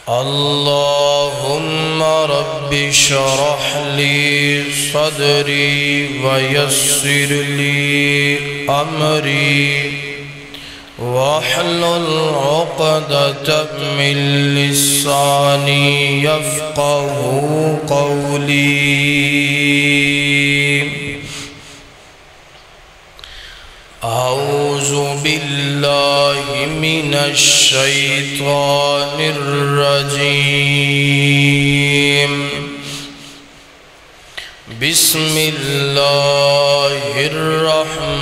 اللهم رب اشرح لي صدري ويسر لي أمري واحلل عقدة من لساني يفقه قولي أعوذ بالله من الشيطان الرجيم بسم الله الرحمن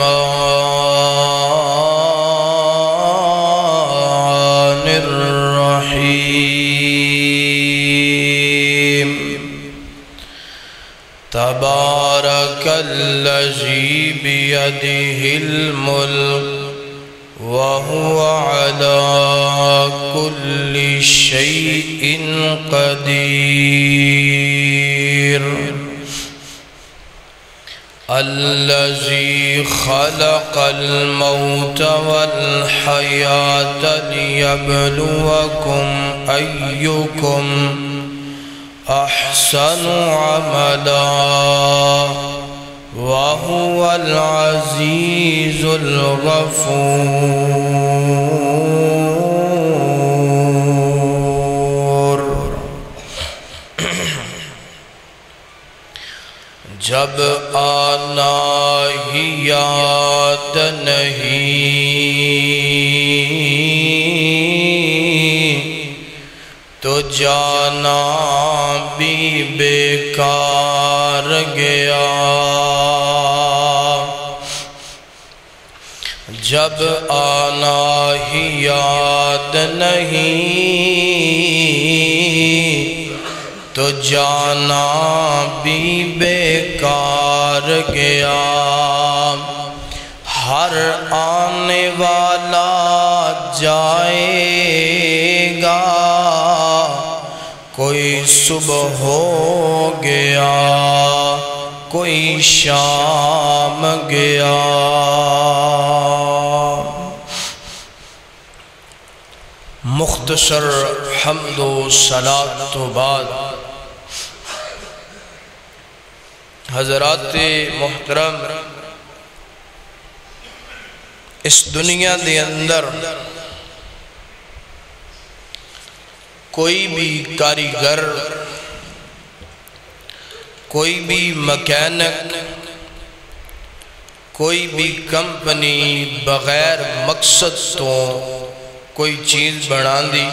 الرحيم تبارك الذي بيده الملك وهو على كل شيء قدير الذي خلق الموت والحياة ليبلوكم أيكم أحسن عملا وهو العزيز الغفور جب آنا ہی یاد نہیں تو جانا بھی بیکار گیا جب آنا ہی یاد نہیں تو جانا بھی بیکار گیا ہر آنے والا جائے گا کوئی صبح ہو گیا کوئی شام گیا مختصر حمد و صلاۃ تو بعد حضرات محترم اس دنیا دے اندر کوئی بھی کاریگر کوئی بھی مکینک کوئی بھی کمپنی بغیر مقصد تو کوئی چیز بنا دی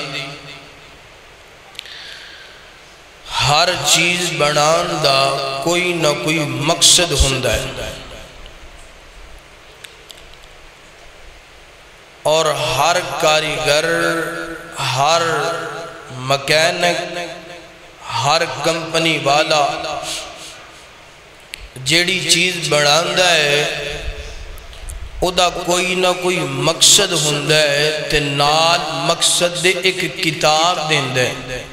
ہر چیز بنان دا کوئی نہ کوئی مقصد ہوندا ہے اور ہر کاریگر ہر مکینک ہر کمپنی والا جیڑی چیز بناندا ہے او دا کوئی نہ کوئی مقصد ہوندا ہے تے نال مقصد دے ایک کتاب دیندا ہے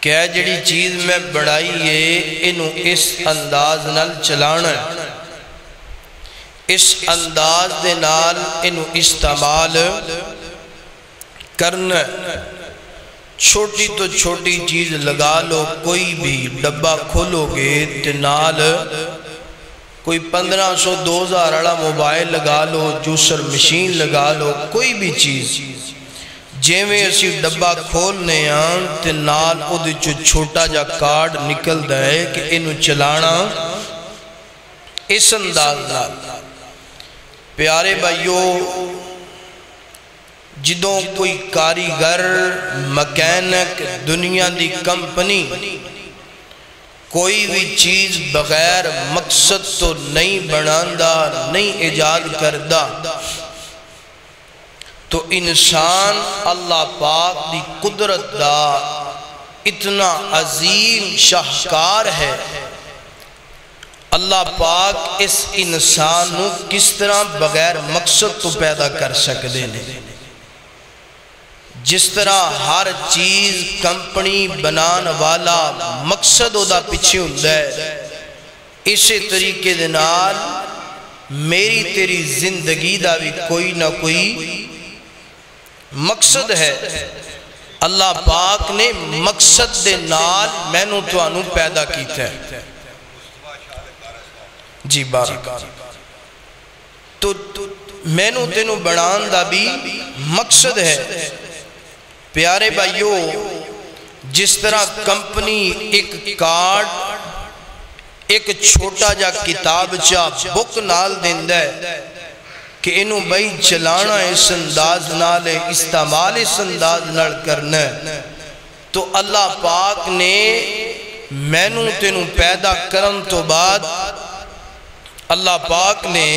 کہ جیڑی چیز میں بڑھائی ہے انہوں اس انداز نال چلانا ہے اس انداز دے نال انہوں استعمال کرنا ہے چھوٹی تو چھوٹی چیز لگا لو کوئی بھی ڈبہ کھولو گے تے نال کوئی 1500 2000 والا موبائل لگا لو جوسر مشین لگا لو کوئی بھی چیز جیویں اسی ڈبہ کھولنے آن تے نال او دے چھوٹا جا کارڈ نکل دائے کہ انہوں چلانا اس انداز نال پیارے بھائیو جدوں کوئی کاریگر مکینک دنیا دی کمپنی کوئی بھی چیز بغیر مقصد تو نہیں بناندا نہیں ایجاد کردہ تو انسان اللہ پاک دی قدرت دا اتنا عظیم شاہکار ہے اللہ پاک اس انسان نو کس طرح بغیر مقصد تو پیدا کر سکتے ہیں جس طرح ہر چیز کمپنی بنان والا مقصد دا پیچھے ہوتا ہے اسی طریقے دے نال میری تیری زندگی دا بھی کوئی نہ کوئی مقصد ہے اللہ پاک نے مقصد دے نال مینوں تانوں پیدا کیتا ہے جی بارک تو مینوں تینوں بنان دا بھی مقصد ہے پیارے بھائیو جس طرح کمپنی ایک کارڈ ایک چھوٹا جا کتاب چا بک نال دیندہ ہے کہ انہوں بھائی چلانا اس انداز نال استعمال اس انداز نال کرنا ہے تو اللہ پاک نے مینوں تینوں پیدا کرن تو بعد اللہ پاک نے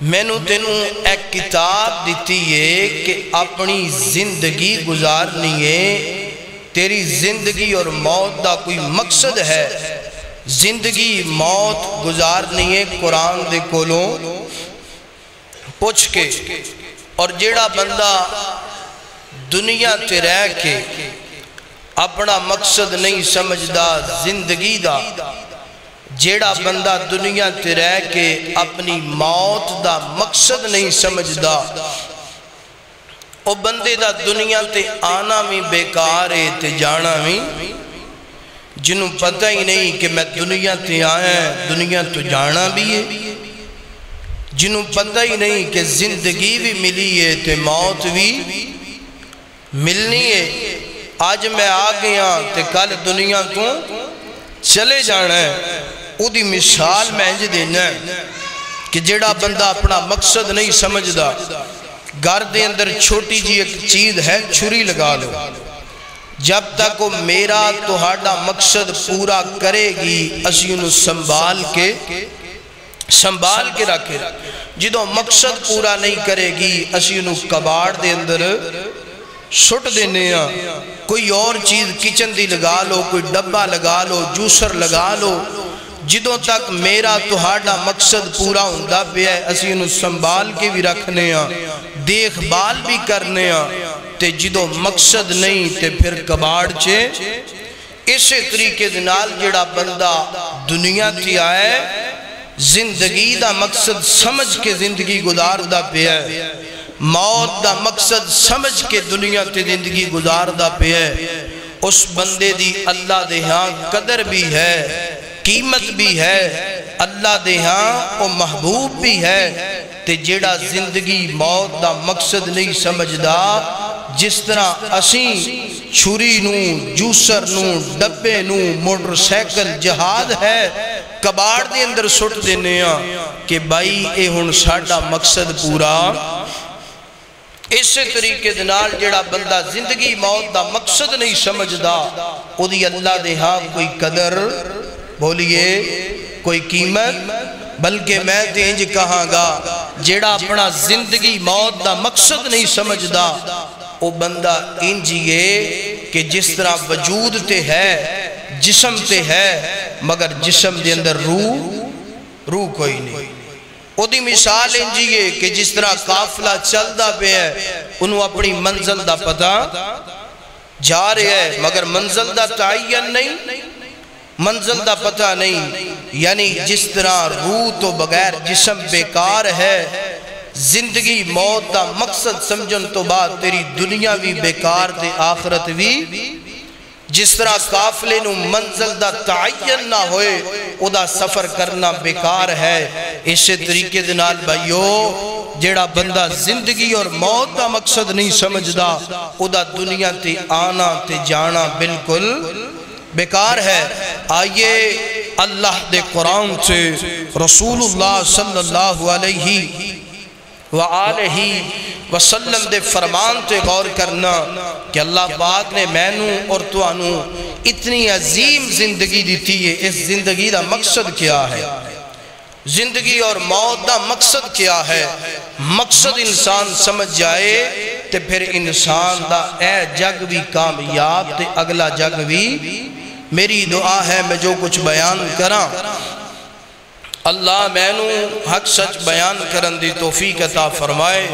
مینوں تینوں ایک کتاب دیتی ہے کہ اپنی زندگی گزارنی ہے تیری زندگی اور موت دا کوئی مقصد ہے زندگی موت گزارنی ہے قرآن دے کولوں پوچھ کے اور جیڑا بندہ دنیا تے رہ کے اپنا مقصد نہیں سمجھدا زندگی دا جیڑا بندہ دنیا تے رہ کے اپنی موت دا مقصد نہیں سمجھدا او بندے دا دنیا تے آنا بھی بیکار ہے تے جانا بھی جنہوں پتہ ہی نہیں کہ میں دنیا تے آیا ہے دنیا تو جانا بھی ہے جنہوں پتہ ہی نہیں کہ زندگی بھی ملی ہے تے موت بھی ملنی ہے آج میں آ گیا تے کل دنیا تو چلے جانا ہے او دی مثال میں انج دینا ہے کہ جیڑا بندہ اپنا مقصد نہیں سمجھدا گھر دے اندر چھوٹی جی ایک چیز ہے چھری لگا لو جب تک وہ میرا تہاڈا مقصد پورا کرے گی اسی انہوں سنبھال کے رکھے جدوں مقصد پورا نہیں کرے گی اسی انہوں کباڑ دے اندر سٹ دینے ہیں کوئی اور چیز کچن دی لگا لو کوئی ڈبہ لگا لو جوسر لگا لو جدوں تک میرا تہاڈا مقصد پورا ہوندہ پہ ہے اسی انہوں سنبھال کے بھی رکھنے ہیں دیکھ بال بھی کرنے ہیں تے جدوں مقصد نہیں تے پھر کباڑ چے اسے طریقے دنال جڑا بندہ دنیا تھی آئے زندگی دا مقصد سمجھ کے زندگی گزار دا پہ ہے موت دا مقصد سمجھ کے دنیا تے زندگی گزار دا پہ ہے اس بندے دی اللہ دے ہاں قدر بھی ہے قیمت بھی ہے اللہ دے ہاں وہ محبوب بھی ہے تے جیڑا زندگی موت دا مقصد نہیں سمجھدا جس طرح اسیں چھری نو جوسر نو ڈبے نو موٹر سیکل جہاد ہے کباڑ دے اندر سٹ دینے ہیں کہ بھائی اے ہن ساڈا مقصد پورا اسے طریقے دنال جیڑا بندہ زندگی موت دا مقصد نہیں سمجھدا او دی اللہ دے ہاں کوئی قدر بولیے کوئی قیمت بلکہ میں تینج کہاں گا جیڑا اپنا زندگی موت دا مقصد نہیں سمجھدا او بندہ انجیے کہ جس طرح وجود تے ہے جسم تے ہے مگر جسم دے اندر روح کوئی نہیں او دی مثال انجیے کہ جس طرح قافلہ چل دا پہ ہے انہوں اپنی منزل دا پتہ جا رہے ہے مگر منزل دا تعین نہیں منزل دا پتہ نہیں یعنی جس طرح روح تو بغیر جسم بیکار ہے زندگی موت دا مقصد سمجھن تو بعد تیری دنیا بھی بیکار تے آخرت بھی جس طرح قافلے نو منزل دا تعین نہ ہوئے او دا سفر کرنا بیکار ہے اسے طریقے دنال بھائیو جیڑا بندہ زندگی اور موت دا مقصد نہیں سمجھدا او دا دنیا تے آنا تے جانا بالکل بیکار ہے آئیے اللہ دے قرآن سے رسول اللہ صلی اللہ علیہ وآلہ وسلم دے فرمان تے غور کرنا کہ اللہ پاک نے مینوں اور توانوں اتنی عظیم زندگی دیتی ہے اس زندگی دا مقصد کیا ہے زندگی اور موت دا مقصد کیا ہے مقصد انسان سمجھ جائے تے پھر انسان دا اے جگ بھی کامیاب تے اگلا جگ بھی میری دعا ہے میں جو کچھ بیان کراں اللہ مینوں حق سچ بیان کرن دی توفیق عطا فرمائے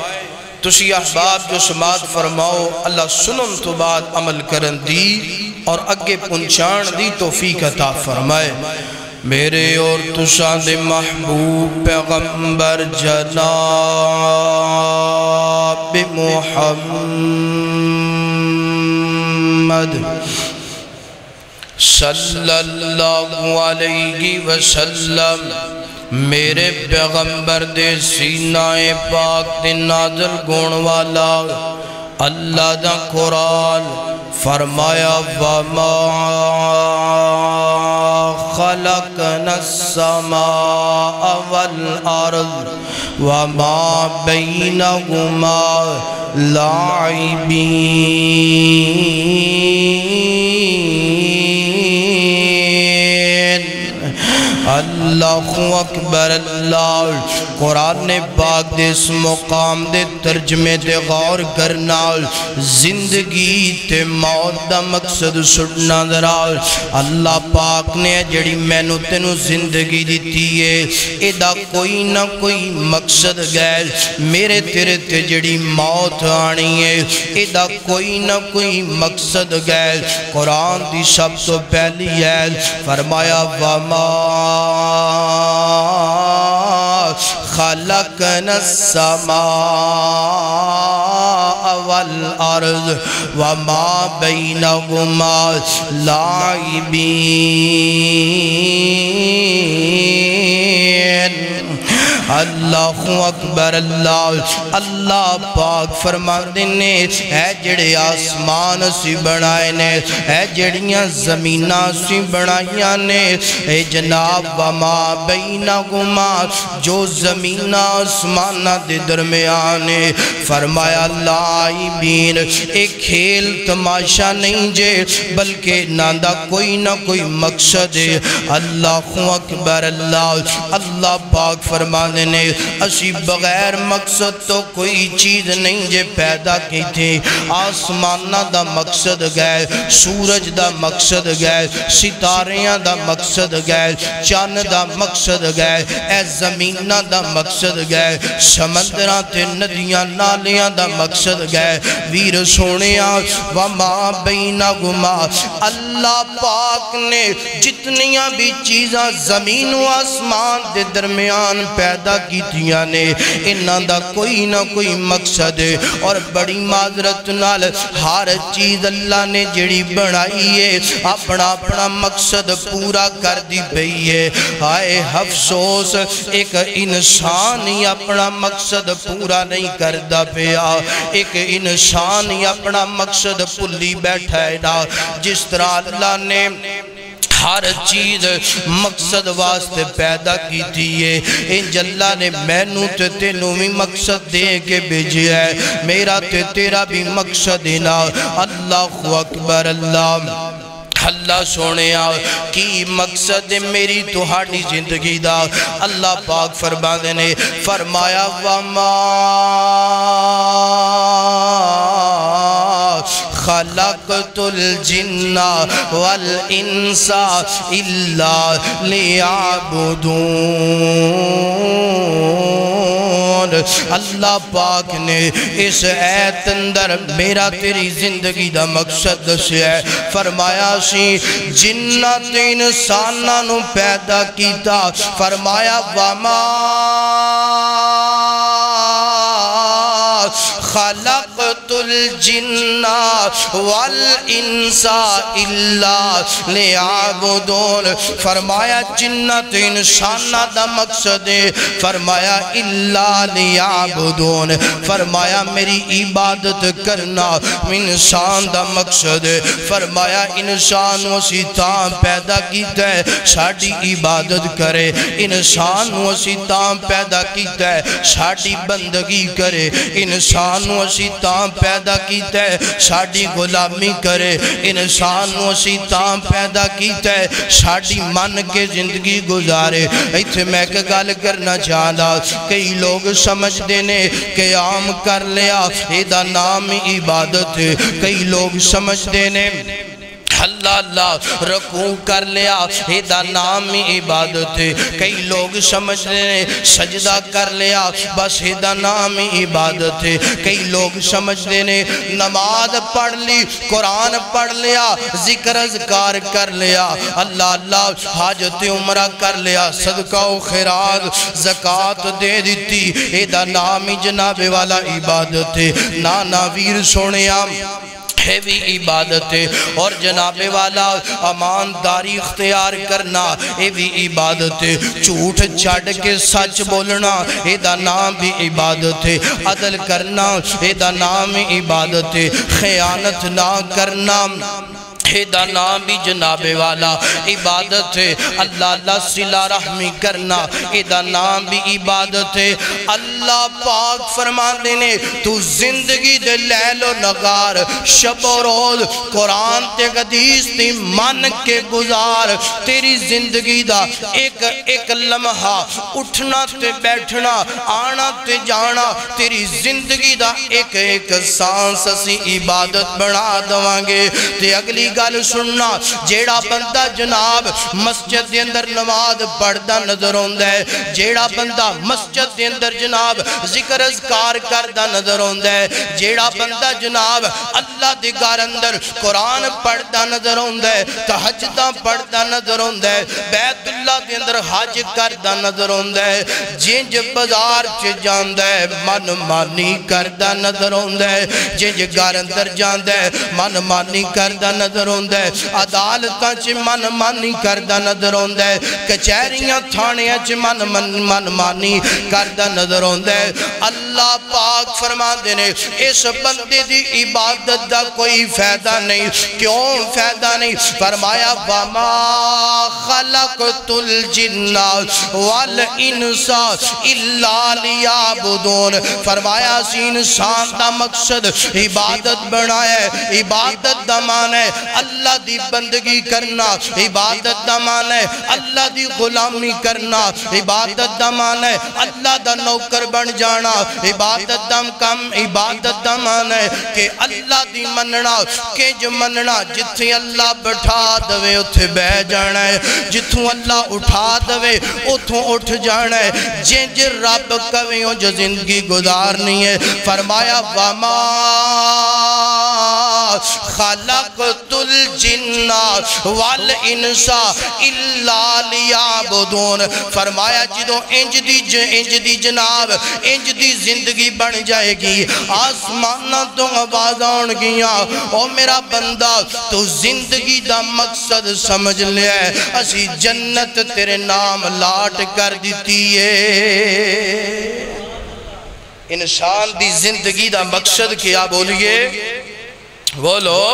تسی احباب جو سماعت فرماؤ اللہ سنن تو بعد عمل کرن دی اور اگے پہنچان دی توفیق عطا فرمائے میرے اور تساں دے محبوب پیغمبر جناب محمد محمد صلی اللہ علیہ وسلم میرے پیغمبر دے سینہ پاک دے نازل گون والا اللہ دا قرآن فرمایا وَمَا خَلَقْنَا السَّمَاءَ وَالْأَرْضَ وَمَا بَيْنَهُمَا لاعبین۔ اللہ اکبر اللہ۔ قرآن پاک دے اس مقام دے ترجمے دے غور کرنا، زندگی تے موت دا مقصد سننا ذرا۔ اللہ پاک نے جڑی مینوں تینوں زندگی دیتی ہے ایدا کوئی نہ کوئی مقصد گئے، میرے تیرے تے جڑی موت آنی ہے ایدا کوئی نہ کوئی مقصد گئے۔ قرآن دی سب تو پہلی ہے فرمایا وَمَا خَلَقْنَا السَّمَاءَ وَالْأَرْضَ وَمَا بَيْنَهُمَا لاعبین۔ اللہ اکبر اللہ۔ اللہ پاک فرما دینے اے جڑے آسمان سی بنائے نے، اے جڑیاں زمینہ سی بنائیاں نے، اے جناب وما بینہما جو زمینہ آسمانہ دے درمیانے فرمایا لاعبین، ایک کھیل تماشا نہیں جے بلکہ ناندہ کوئی نہ کوئی مقصد ہے۔ اللہ اکبر اللہ۔ اللہ پاک فرما دینے اسی بغیر مقصد تو کوئی چیز نہیں جے پیدا کی تھی۔ آسمانہ دا مقصد گئے، سورج دا مقصد گئے، ستاریاں دا مقصد گئے، چاند دا مقصد گئے، اے زمینہ دا مقصد گئے، سمندران تے ندیاں نالیاں دا مقصد گئے۔ ویر سونیاں وما بینہما، اللہ پاک نے جتنیاں بھی چیزاں زمین و آسمان دے درمیان پیدا کیتیاں نے انہاں دا کوئی نہ کوئی مقصد ہے، اور بڑی معذرت نال ہر چیز اللہ نے جڑی بنائی ہے اپنا اپنا مقصد پورا کر دی پئی ہے۔ آئے افسوس ایک انسان ہی اپنا مقصد پورا نہیں کردہ پیا، ایک انسان ہی اپنا مقصد پلی بیٹھا ہے نا۔ جس طرح اللہ نے ہر چیز مقصد واسطے پیدا کی تھی ہے، انج اللہ نے مینوں تے تینوں بھی مقصد دے کے بھیجیا ہے، میرا تے تیرا بھی مقصد ہے نا۔ اللہ اکبر اللہ۔ اللہ سونے کی مقصد میری تہاڈی زندگی دا، اللہ پاک فرما دینے فرمایا وَمَا خَلَقْتُ الْجِنَّ وَالْإِنسَ إِلَّا لِيَعْبُدُونَ۔ اللہ پاک نے اس ایت اندر میرا تیری زندگی دا مقصد دسیا ہے۔ فرمایا سی جنات انساناں نو پیدا کیتا، فرمایا وَمَا خَلَقْتُ الْجِنَّ وَالْإِنسَ إِلَّا لِيَعْبُدُونَ۔ فرمایا جنت انسانہ دا مقصد ہے، فرمایا إِلَّا لِيَعْبُدُونَ، فرمایا میری عبادت کرنا انسان دا مقصد ہے۔ فرمایا انسان اسی تاں پیدا کیتا ہے ساڑی عبادت کرے، انسان اسی تاں پیدا کیتا ہے ساڑی بندگی کرے، انسان اسی تاں پیدا کیتا ہے ساڑی غلامی کرے، انسان اسی تاں پیدا کیتا ہے ساڑی من کے زندگی گزارے۔ ایتھے میں کہ گال کرنا چاہتا کئی لوگ سمجھ دینے کہ عام کر لیا ایدہ نام عبادت ہے، کئی لوگ سمجھ دینے اللہ اللہ رکوع کر لیا ایدہ نام عبادت ہے، کئی لوگ سمجھ لیں سجدہ کر لیا بس ایدہ نام عبادت ہے، کئی لوگ سمجھ لیں نماز پڑھ لی، قرآن پڑھ لیا، ذکر اذکار کر لیا، اللہ اللہ حاجت عمرہ کر لیا، صدقہ و خیرات زکاة دے دیتی، ایدہ نام جناب والا عبادت ہے۔ نانا ویر سونے ہے بھی عبادت ہے، اور جناب والا امانداری اختیار کرنا یہ بھی عبادت ہے، جھوٹ چھڑ کے سچ بولنا یہ دا نام بھی عبادت ہے، عدل کرنا یہ دا نام عبادت ہے، خیانت نہ کرنا دا نام بھی جناب والا عبادت ہے، اللہ صلہ رحمی کرنا دا نام بھی عبادت ہے۔ اللہ پاک فرما دینے تو زندگی دے لیل و نگار شب و روز قرآن تے حدیث تے من کے گزار، تیری زندگی دا ایک لمحہ اٹھنا تے بیٹھنا آنا تے جانا، تیری زندگی دا ایک سانس اسی عبادت بنا دوانگے۔ تے اگلی گل سننا، جیڑا بندہ جناب مسجد دے اندر نماز پڑھدا نظر ہوندا ہے، جیڑا بندہ مسجد دے اندر جناب ذکر اذکار کردا نظر ہوندا ہے، جیڑا بندہ جناب اللہ دے گھر اندر قرآن پڑھدا نظر ہوندا ہے، تہجداں پڑھدا نظر ہوندا ہے، بیت اللہ دے اندر حج کردا نظر ہوندا ہے، جنج بازار چ جاندا ہے من مانی کردا نظر ہوندا ہے، جنج گھر اندر جاندا ہے من مانی کردا نظر ہوندا ہے، عدالتاں چ من مانی کردا نظر ہوندا ہے، کچہریاں تھانیاں چ من مانی کردا نظر ہوندا ہے۔ اللہ پاک فرما دینے اس بندے دی عبادت دا کوئی فائدہ نہیں، کیوں فائدہ نہیں؟ فرمایا وَمَا خَلَقْتُ الْجِنَّ وَالْإِنسَ إِلَّا لِيَعْبُدُونَ، فرمایا اسی انسان دا مقصد عبادت بنایا ہے، عبادت دا معنی ہے اللہ دی بندگی کرنا، عبادت دا معنی ہے اللہ دی غلامی کرنا، عبادت دا معنی ہے اللہ دا نوکر بن جانا، عبادت دا معنی ہے کہ اللہ دی مننا، کہ جو مننا جتھے اللہ بٹھا دوے اتھے بہ جانا ہے، جتھوں اللہ اٹھا دوے اتھوں اٹھ جانا ہے، جنج رب کویوں جو زندگی گزارنی ہے۔ فرمایا وَمَا خَلَقْتُ الْجِنَّ وَالْإِنسَ إِلَّا لِيَعْبُدُونَ، فرمایا جدوں انج دی جناب انج دی زندگی بن جائے گی، آسمانہ تو آواز آن گیا او میرا بندہ تو زندگی دا مقصد سمجھ لیا ہے، اسی جنت تیرے نام لاٹ کر دیتی ہے۔ انسان دی زندگی دا مقصد کیا بولیے؟ بولو،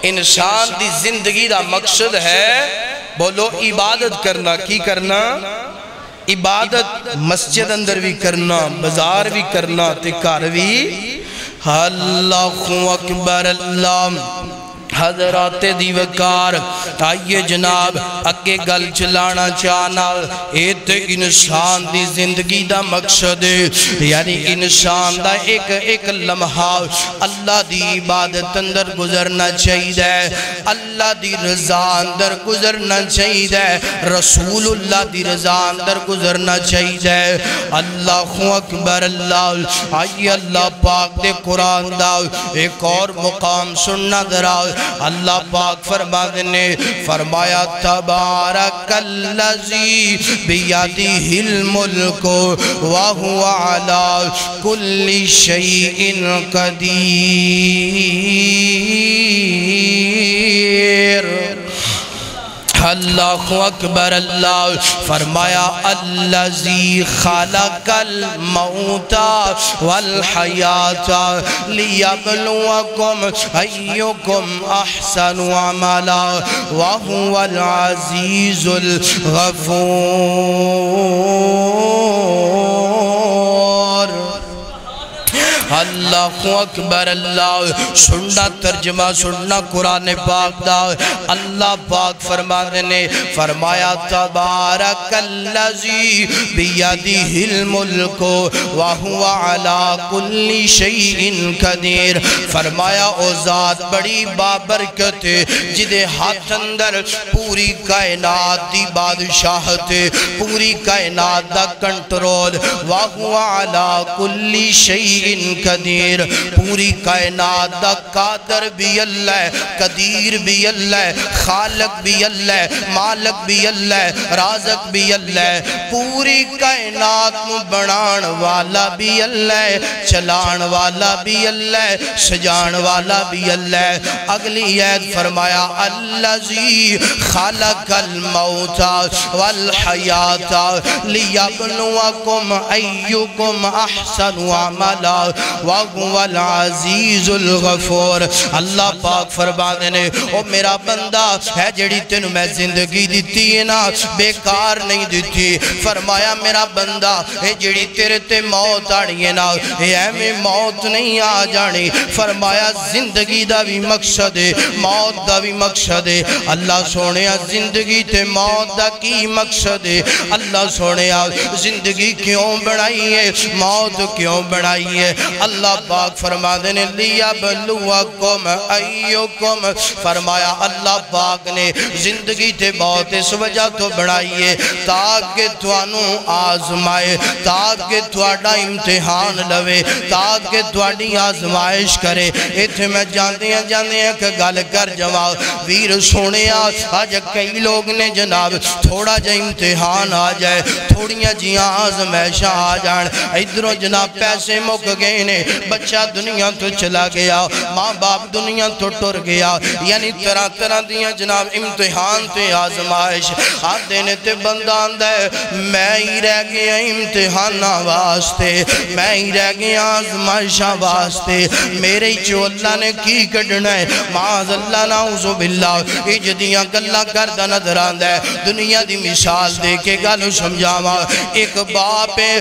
انسان دی زندگی دا مقصد ہے بولو عبادت کرنا۔ کی کرنا؟ عبادت مسجد اندر بھی کرنا، بازار بھی کرنا، تے گھر بھی۔ اللہ اکبر اللہ حضرات دیوکار، آئیے جناب اگے گل چلانا چاہنا، ایت انسان دی زندگی دا مقصد یعنی انسان دا ایک لمحہ اللہ دی عبادت اندر گزرنا چاہیے، اللہ دی رضا اندر گزرنا چاہیے، رسول اللہ دی رضا اندر گزرنا چاہیے۔ اللہ اکبر اللہ، آئیے اللہ پاک دے قرآن دا ایک اور مقام سننا دراؤ۔ اللہ پاک فرما دینے فرمایا تبارک اللذی بیدہ الملک وہو علی کل شیء قدیر۔ اللہ اکبر اللہ، فرمایا اللذی خلق الموت والحیات لیبلوکم ایکم احسن عملا وہو العزیز الغفور۔ اللہ اکبر اللہ، سننا ترجمہ سننا قرآن پاک دا۔ اللہ پاک فرما دینے فرمایا تبارک اللذی بیدہ الملک وہو علی کل شیء قدیر، فرمایا او ذات بڑی بابرکت جدے ہاتھ اندر پوری کائنات دی بادشاہت، پوری کائنات دا کنٹرول، وہو علی کل شیء قدیر، قدیر، پوری کائنات دا قادر بھی اللہ ہے، قدیر بھی اللہ ہے، خالق بھی اللہ ہے، مالک بھی اللہ ہے، رازق بھی اللہ ہے، پوری کائنات نو بنان والا بھی اللہ ہے، چلان والا بھی اللہ ہے، سجان والا بھی اللہ ہے۔ اگلی آیت فرمایا الذی خلق الموت والحیات لیبلوکم ایکم احسن عملا وهو العزیز الغفور۔ اللہ پاک فرماتے نے او میرا بندہ ہے جڑی تینوں میں زندگی دیتی ہے نا بیکار نہیں دیتی، فرمایا میرا بندہ ہے جڑی تیرے تے موت آنی ہے نا میں موت نہیں آ جانی، فرمایا زندگی دا بھی مقصد ہے، موت دا بھی مقصد ہے۔ اللہ سونے زندگی تے موت دا کی مقصد ہے؟ اللہ سونے زندگی کیوں بنائی ہے، موت کیوں بنائی ہے؟ اللہ پاک فرما دینے لیبلوکم ایکم، فرمایا اللہ پاک نے زندگی تے موت اس وجہ تو بنائی ہے تاکہ توانوں آزمائے، تاکہ تواڈا امتحان لوے، تاکہ تواڈی آزمائش کرے۔ ایتھے میں جاندے ہیں کہ گل کر جواب ویر سونے آج کئی لوگ نے جناب تھوڑا جا امتحان آ جائے، تھوڑیاں جیاں آزمائشاں آ جان، ادھروں جناب پیسے مک گئے نے، بچہ دنیا تو چلا گیا، ماں باپ دنیا تو ٹر گیا، یعنی طرح طرح دیاں جناب امتحان تے آزمائش آدھے نے تے بندہ آندہ ہے میں ہی رہ گیا امتحانہ واسطے، میں ہی رہ گیا آزمائشہ واسطے، میرے جو اللہ نے کی کڑنا ہے معاذ اللہ نعوذ باللہ اجدیاں گلہ کردہ نظر آندہ ہے۔ دنیا دی مثال دے کے گالو سمجھاوا، ایک باپ ہے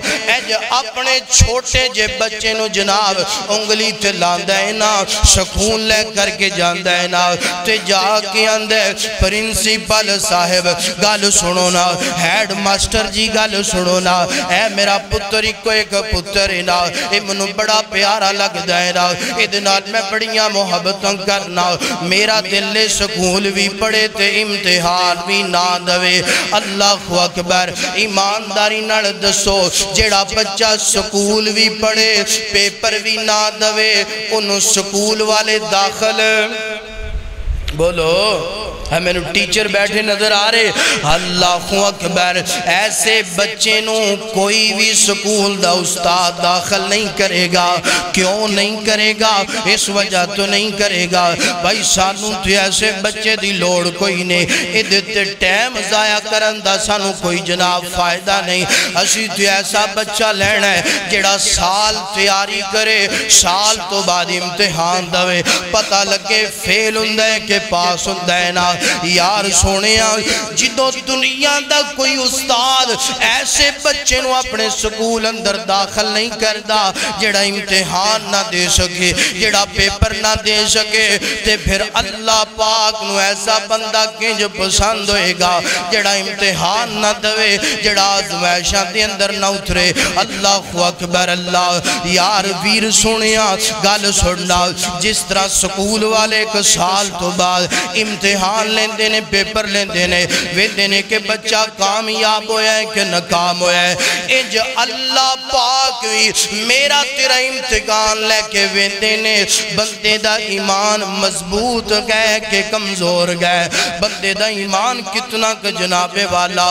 اپنے چھوٹے جے بچے نو جناب انگلی تے لاندہ ہے نا سکون لے کر کے جاندہ ہے نا تے جا کے آندہ ہے پرنسپل صاحب گالو سنو نا، ہیڈ ماسٹر جی گالو سنو نا، اے میرا پتری کو ایک پتر ہے نا اے منو بڑا پیارا لگ دائے نا، ادنال میں بڑیاں محبتوں کرنا، میرا دل سکول بھی پڑے تے امتحان بھی نہ دوے۔ اللہ اکبر، ایمانداری نڑ دسو جیڑا بچہ سکول بھی پڑے پیپر بھی نہ دوے انہوں سکول والے داخل بولو ہمیں ٹیچر بیٹھے نظر آ رہے۔ اللہ اکبر، ایسے بچے نو کوئی بھی سکول دا استاد داخل نہیں کرے گا۔ کیوں نہیں کرے گا؟ اس وجہ تو نہیں کرے گا بھائی سانوں تو ایسے بچے دی لوڑ کوئی نہیں، ادھتے ٹیم ضائع کرندہ سانوں کوئی جناب فائدہ نہیں، اسی تو ایسا بچہ لینا ہے جڑا سال تیاری کرے، سال تو بعد امتحان دوے، پتہ لگے فیل ہندہ ہے کہ پاس ہندہ ہے نا۔ یار سونیا جدو دنیا دا کوئی استاد ایسے بچے نو اپنے سکول اندر داخل نہیں کردہ جڑا امتحان نہ دے سکے، جڑا پیپر نہ دے سکے، تے پھر اللہ پاک نو ایسا بندہ کنج پسند ہوئے گا جڑا امتحان نہ دوے، جڑا آزمائشاں دے اندر نہ اترے۔ اللہ اکبر اللہ، یار ویر سونیا گل سننا، جس طرح سکول والے ایک سال تو بعد امتحان لیندے نے پیپر لیندے نے ویندے نے کہ بچہ کامیاب ہویا ہے کہ ناکام ہویا ہے، اج اللہ پاک بھی میرا تیرا امتحان لے کے ویندے نے بندے دا ایمان مضبوط گئے کہ کمزور گئے، بندے دا ایمان کتنا کہ جناب والا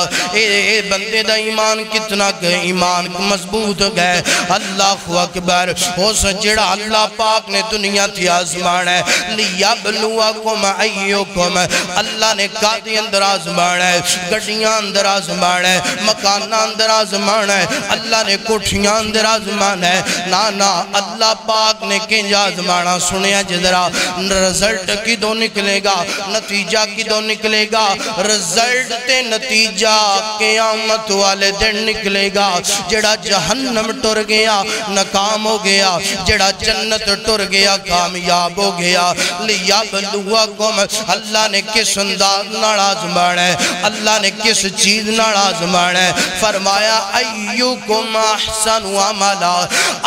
بندے دا ایمان کتنا کہ ایمان مضبوط گئے۔ اللہ اکبر، ہو سجڑا اللہ پاک نے دنیا تھی آزمان ہے لیبلوکم ایکم، اللہ نے قادی اندر آزمان ہے، گڑیاں اندر آزمان ہے، مکانہ اندر آزمان ہے، اللہ نے کوٹھیاں اندر آزمان ہے، نانا اللہ پاک نے کنج آزمانا سنیا جدرا رزلٹ کی دو نکلے گا، نتیجہ کی دو نکلے گا، رزلٹ تے نتیجہ قیامت والے دن نکلے گا، جڑا جہنم ٹر گیا ناکام ہو گیا، جڑا جنت ٹر گیا کامیاب ہو گیا۔ لیبلوکم، اللہ نے کس انداز نال آزمانا ہے، اللہ نے کس چیز نال آزمانا ہے؟ فرمایا ایوکم احسن عملا،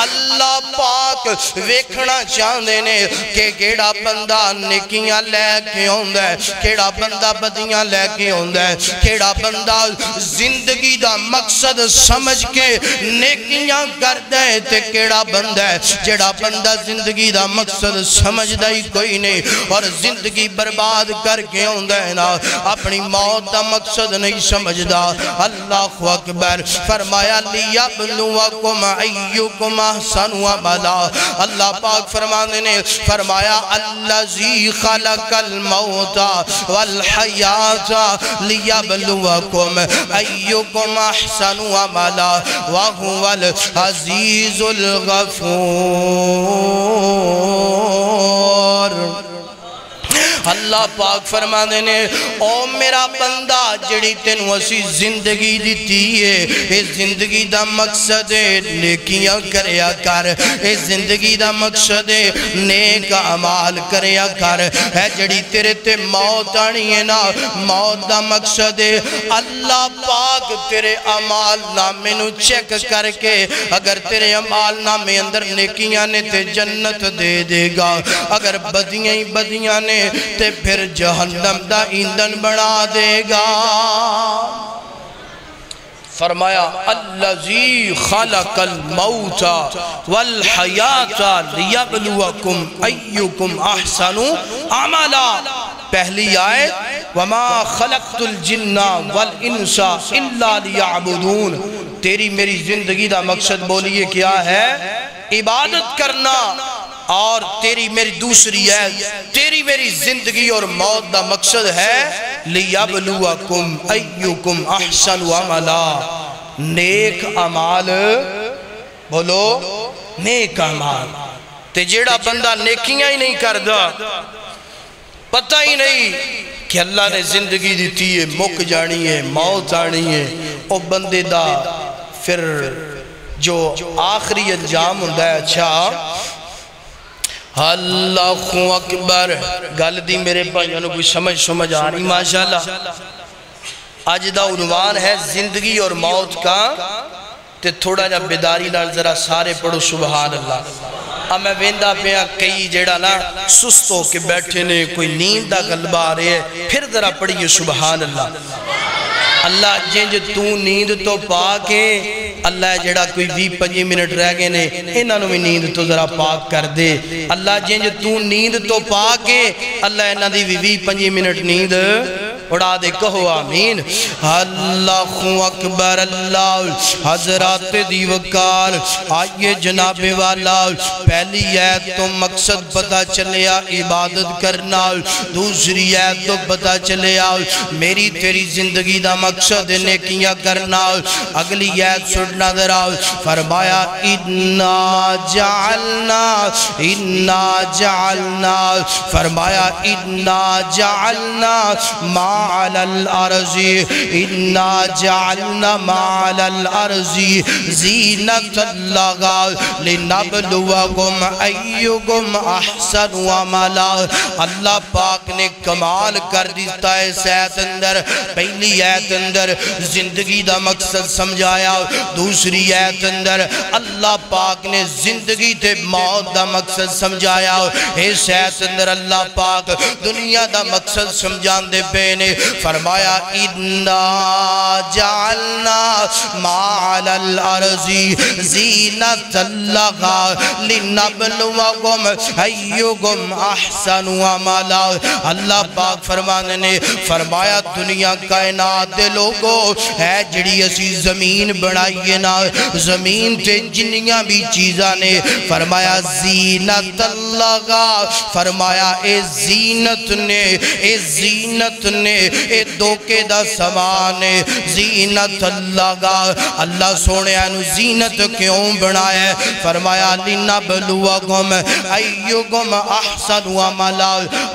اللہ پاک ویکھنا چاہندے نے کہ کیڑا بندہ نیکیاں لے کے ہوندا ہے، کیڑا بندہ بدیاں لے کے ہوندا ہے، کیڑا بندہ زندگی دا مقصد سمجھ کے نیکیاں کردا ہے، تے کیڑا بندہ ہے جڑا بندہ زندگی دا مقصد سمجھدا ہی کوئی نہیں اور زندگی برباد کر کے ہوندا ہے نا، اپنی موت دا مقصد نہیں سمجھدا۔ اللہ اکبر۔ فرمایا لیبلوکم ایکم احسن عملا، اللہ پاک فرمانے نے فرمایا الذی خلق الموت والحیات لیبلوکم ایکم احسن عملا وہو العزیز الغفور۔ اللہ پاک فرمانے نے او میرا بندہ جڑی تینوں اسی زندگی دیتی ہے، اس زندگی دا مقصد نیکیاں کریا کر، اس زندگی دا مقصد نیک اعمال کریا کر، ہے جڑی تیرے تے موت آنی ہے نا، موت دا مقصد اللہ پاک تیرے اعمال نامے نو چیک کر کے اگر تیرے اعمال نامے اندر نیکیاں نے تے جنت دے دے گا، اگر بدیاں ہی بدیاں نے تے پھر جہنم دا ایندھن بنا دے گا۔ فرمایا الذی خلق الموت والحیات لیبلوکم ایکم احسن عملا۔ پہلی آیت وما خلقت الجن والانس الا لیعبدون، تیری میری زندگی دا مقصد بولیے کیا ہے؟ عبادت کرنا۔ اور تیری میری دوسری ہے تیری میری زندگی اور موت دا مقصد ہے لیبلوکم ایکم احسن عملا، نیک اعمال بولو، نیک اعمال۔ تے جیڑا بندہ نیکیاں ہی نہیں کردا، پتہ ہی نہیں کہ اللہ نے زندگی دیتی ہے، مک جانی ہے، موت آنی ہے، او بندے دا پھر جو آخری انجام ہوندہ ہے۔ اچھا اللہ اکبر، گل دی میرے بھائیوں کوئی سمجھ آ رہی؟ ماشاءاللہ آج دا عنوان ہے زندگی اور موت کا، تے تھوڑا جا بیداری نال ذرا سارے پڑھو سبحان اللہ۔ اب میں ویندہ پیا کئی جیڑا نا سست ہو کے بیٹھے نے، کوئی نیند دا غلبہ آ رہے ہے، پھر ذرا پڑھیے سبحان اللہ۔ اللہ جنج تو نیند تو پاک ہے، اللہ جڑا کوئی 20-25 منٹ رہ گئے نے انہاں نوں بھی نیند تو ذرا پاک کر دے۔ اللہ جنج تو نیند تو پاک ہے، اللہ انہاں دی بھی 20-25 منٹ نیند اڑا دے، کہو آمین۔ اللہ اکبر۔ اللہ حضرات دی وقار آئیے جناب والا، پہلی آیت تو مقصد پتا چلیا عبادت کرنا، دوسری آیت تو پتا چلیا میری تیری زندگی دا مقصد نیکیاں کرنا، اگلی آیت سننا ذرا، فرمایا اِنَّا جَعَلْنَا، فرمایا اِنَّا جَعَلْنَا مَا عَلَى الْأَرْضِ، اِنَّا جَعَلْنَا مَا عَلَى الْأَرْضِ زِينَةً لَهَا لِنَبْلُوَكُمْ أَيُّكُمْ أَحْسَنُ عَمَلًا۔ اللہ پاک نے کمال کر دیتا ہے اس آیت اندر، پہلی آیت اندر زندگی دا مقصد سمجھایا، دوسری آیت اندر اللہ پاک نے زندگی تے موت دا مقصد سمجھایا، اس آیت اندر اللہ پاک دنیا دا مقصد سمجھان دے پینے، فرمایا اِنَّا جَعَلْنَا مَا عَلَى الْأَرْضِ زِينَةً لَهَا لِنَبْلُوَكُمْ أَيُّكُمْ أَحْسَنُ عَمَلًا۔ اللہ پاک فرمانے نے فرمایا دنیا کائنات دے لوگو ہے جڑی اسی زمین بڑھائیے نا، زمین تے جنیاں بھی چیزاں نے، فرمایا زینت اللہ کا، فرمایا اے زینت نے نے اے دھوکے دا سامان ہے زینت اللہ گا اللہ سونے انو زینت کیوں بنایا فرمایا لنبلوکم ایکم احسن عملا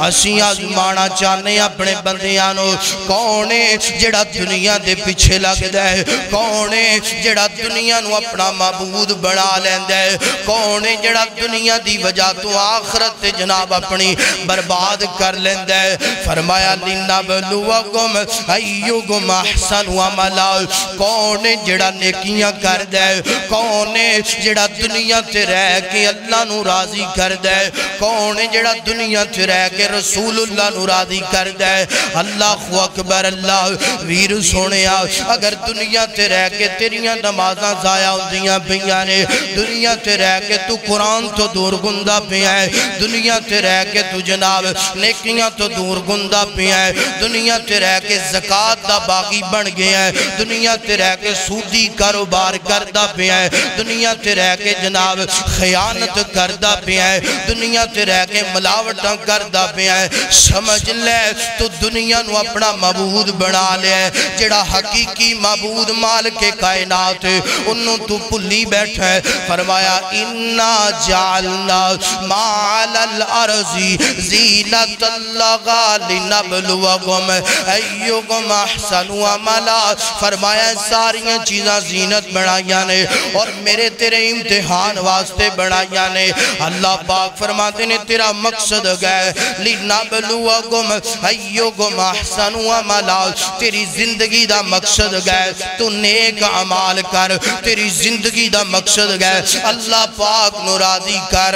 اسی آزمانا چاہنے اپنے بندیانو کونے جڑا دنیا دے پیچھے لگ دے کونے جڑا دنیا نو اپنا معبود بنا لیندے کونے جڑا دنیا دی وجہ تو آخرت جناب اپنی برباد کر لیندے فرمایا لنبلوکم ایکم احسن عملا کونے جڑا نیکیاں کر دے کونے جڑا دنیا تے رہ کے اللہ نو راضی کر دے کونے جڑا دنیا تے رہ کے رسول اللہ نو راضی کر دے اللہ اکبر اللہ ویر سونیا اگر دنیا تے رہ کے تیریاں نمازاں ضائع ہوندیاں پیاں نے دنیا تے رہ کے تو قرآن تو دور گندہ پیا ہے دنیا تے رہ کے تو جناب نیکیاں تو دور گندہ پیا ہے دنیا تے رہ کے زکاة دا باقی بن گیا ہے دنیا تے رہ کے سودی کاروبار کردہ پیا ہے دنیا تے رہ کے جناب خیانت کردہ پیا ہے دنیا تے رہ کے ملاوٹاں کردہ پیا ہے سمجھ لے تو دنیا نو اپنا معبود بنا لے جڑا حقیقی معبود مالک کائنات انہوں تو پلی بیٹھا ہے فرمایا اِنَّا جَعَلْنَا مَعَلَى الْأَرْضِ زِینَةَ اللَّهِ لِنَبْلُوَكُمْ أَيُّكُمْ أَحْسَنُ عَمَلًا فرمایا ساریاں چیزاں زینت بنائیاں نے اور میرے تیرے امتحان واسطے بنائیاں نے اللہ پاک فرماتے نے تیرا مقصد گئے لِنَبْلُوَكُمْ أَيُّكُمْ أَحْسَنُ عَمَلًا تیری زندگی دا مقصد گئے تو نیک عمال کر تیری زندگی دا مقصد گئے اللہ پاک نو راضی کر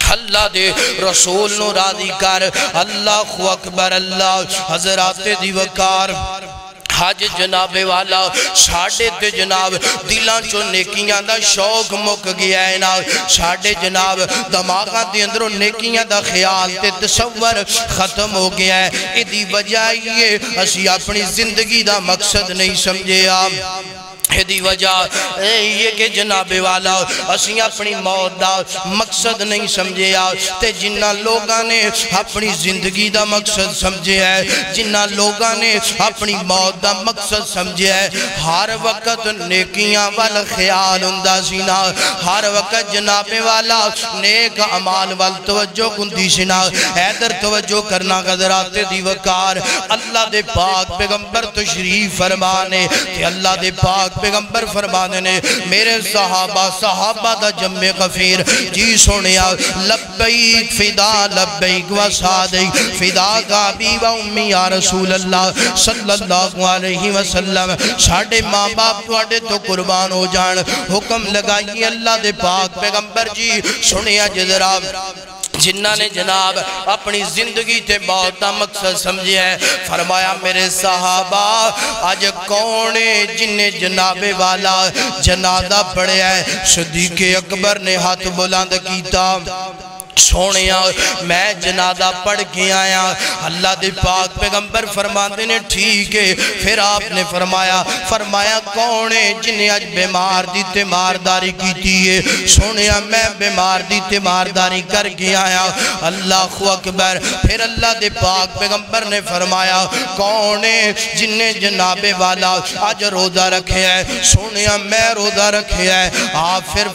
اللہ دے رسول نو راضی کر اللہ اکبر اللہ حضرات دیوکار حج جناب والا ساڑھے تے جناب دلان چو نیکیاں دا شوق مک گیا ہے نا ساڑھے جناب دماغاں دے اندروں نیکیاں دا خیال تے تصور ختم ہو گیا ہے ادھی وجہ یہ اسی اپنی زندگی دا مقصد نہیں سمجھے آپ دی وجہ یہ کہ جناب والا اسی اپنی موت دا مقصد نہیں سمجھے تے جنہ لوگاں نے اپنی زندگی دا مقصد سمجھے ہے جنہ لوگاں نے اپنی موت دا مقصد سمجھے ہے ہر وقت نیکیاں والا خیال ہندہ سینا ہر وقت جناب والا نیک عمال والا توجہ کندی سینا ایدر توجہ کرنا قدرات دیوکار اللہ دے پاک پیغمبر تشریف فرمانے کہ اللہ دے پاک پیغمبر فرمانے نے میرے صحابہ دا جمع غفیر جی سنیا لبیک فدا لبیک و صادق فدا کا بی و امی یا رسول اللہ صلی اللہ علیہ وسلم ساڑھے ماں باپ توڑے تو قربان ہو جان حکم لگائی اللہ دے پاک پیغمبر جی سنیا جدراب جنہ نے جناب اپنی زندگی تے موت دا مقصد سمجھے ہے فرمایا میرے صحابہ آج کونے جنہیں جناب والا جنازہ پڑھے ہے صدیق اکبر نے ہاتھ بلند کیتا سونیا میں جنازہ پڑھ کے آیا اللہ دے پاک پیغمبر فرماتے نے ٹھیک ہے پھر آپ نے فرمایا کونے جنہیں آج بیمار دی تیمارداری کی تیئے سونیا میں بیمار دی تیمارداری کر کے آیا اللہ اکبر پھر اللہ دے پاک پیغمبر نے فرمایا کونے جنہیں جناب والا آج روزہ رکھے ہے سونیا میں روزہ رکھے ہے آپ پھر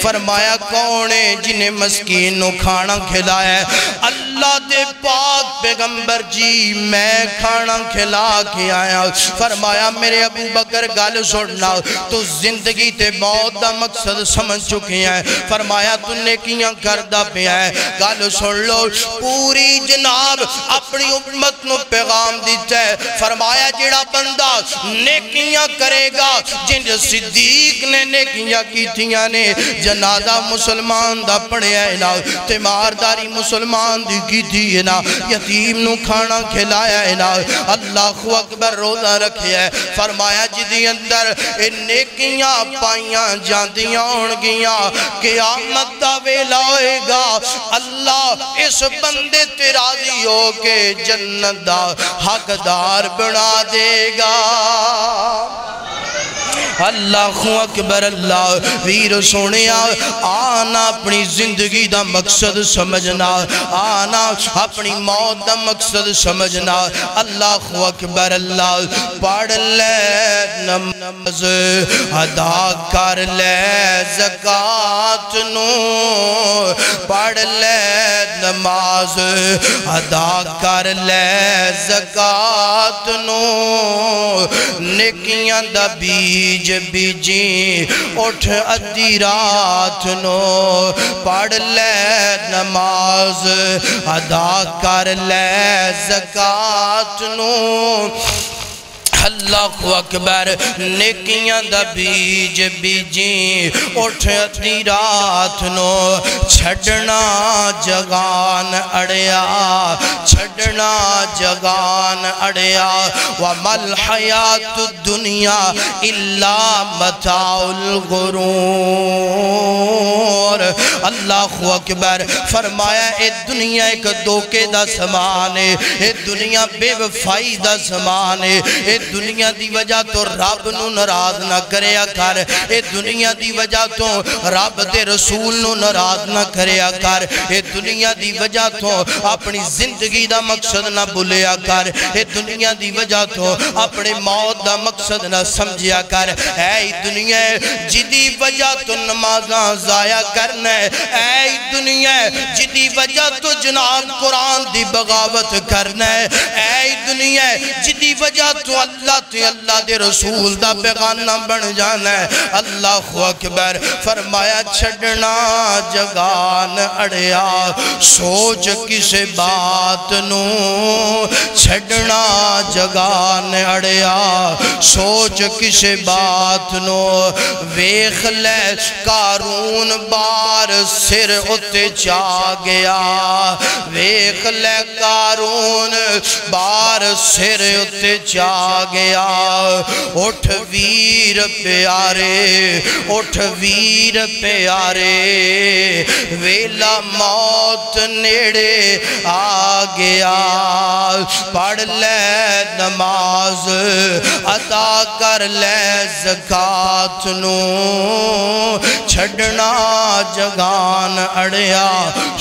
فرمایا کونے جنہیں مسکین نو کھانا کھلایا ہے اللہ دے پاک پیغمبر جی میں کھانا کھلا کے آیا فرمایا میرے ابو بکر گل سننا تو زندگی تے موت دا مقصد سمجھ چکے ہیں فرمایا تو نیکیاں کردہ پہ ہے گل سن لو پوری جناب اپنی امت نو پیغام دیتا ہے فرمایا جڑا بندہ نیکیاں کرے گا جن صدیق نے نیکیاں کی تھیاں نے جنازہ مسلمان دا پڑھے ہے نا تیمارداری مسلمان دی کی تھی ہے نا یتیم نو کھانا کھلایا ہے نا اللہ اکبر روزہ رکھے ہے فرمایا جدی اندر نیکیاں پائیاں جاندیاں اونگیاں قیامت دا ویلا ہوئے گا اللہ اس بندے تے راضی ہو کے جنت دا حقدار بنا دے گا اللہ اکبر اللہ ویر سونے آنا اپنی زندگی دا مقصد سمجھنا آنا اپنی موت دا مقصد سمجھنا اللہ اکبر اللہ پڑھ لے نماز ادا کر لے زکات نو پڑھ لے نماز ادا کر لے زکات نو نیکیاں دا بیج بیجی اٹھ ادھی رات نو پڑھ لے نماز ادا کر لے زکات نو اللہ اکبر نیکیاں دا بیج بیجی اٹھ ادھی رات نو چھڑنا جگان اڑیا چھڑنا جگان اڑیا وَمَا الْحَيَاةُ الدُّنْيَا إِلَّا مَتَاعُ الْغُرُورِ اللہ اکبر فرمایا اے دنیا ایک دھوکے دا زمان ہے اے دنیا بے وفائی دا زمان ہے اے دنیا دی وجہ تو رب نو ناراض نہ کریا کر اے دنیا دی وجہ تو رب دے رسول نو ناراض نہ کریا کر اے دنیا دی وجہ تو اپنی زندگی دا مقصد نہ بھولیا کر اے دنیا دی وجہ تو اپنے موت دا مقصد نہ سمجھیا کر اے دنیا جدی وجہ تو نمازاں ضائع کرنا اے دنیا جدی وجہ تو جناب قرآن دی بغاوت کرنا اے دنیا جدی وجہ تو اللہ دے رسول دا پیغانہ بن جانا ہے اللہ اکبر فرمایا چھڑنا جگان اڑیا سوچ کسے بات نو چھڑنا جگان اڑیا سوچ کسے بات نو ویخ لے قارون بار سر اتے چا گیا ویخ لے قارون بار سر اتے چا گیا اٹھ ویر پیارے اٹھ ویر پیارے ویلا موت نیڑے آ گیا پڑھ لے نماز ادا کر لے زکات نو چھڑنا جگان اڑیا